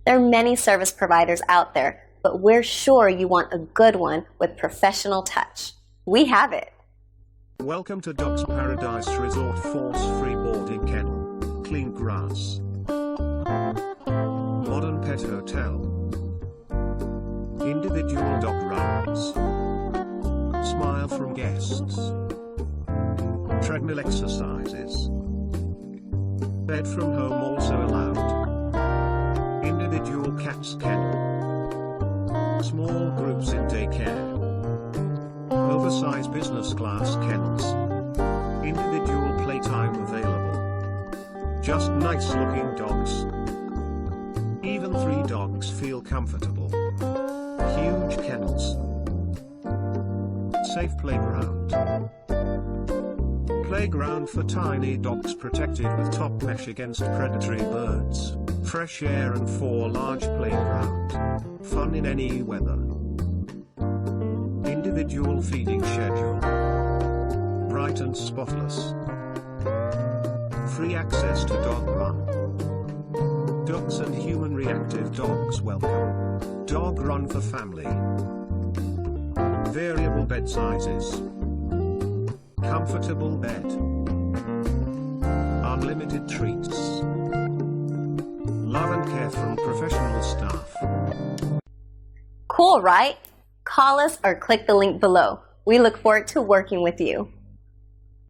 There are many service providers out there, but we're sure you want a good one with professional touch. We have it. Welcome to Dogs Paradise Resort Force-Free Boarding Kennel. Clean grass. Modern pet hotel. Individual dog runs. Smile from guests. Treadmill exercises. Bed from home also allowed. Individual cats kennel. Small groups in daycare. Oversized business class kennels. Individual playtime available. Just nice looking dogs. Even 3 dogs feel comfortable. Huge kennels. Safe playground. Playground for tiny dogs protected with top mesh against predatory birds. Fresh air and 4 large playground. Fun in any weather. Individual feeding schedule. Bright and spotless. Free access to dog run. Dogs and human reactive dogs welcome. Dog run for family. Variable bed sizes. Comfortable bed. Unlimited treats. Love and care from professional staff. Cool, right? Call us or click the link below. We look forward to working with you.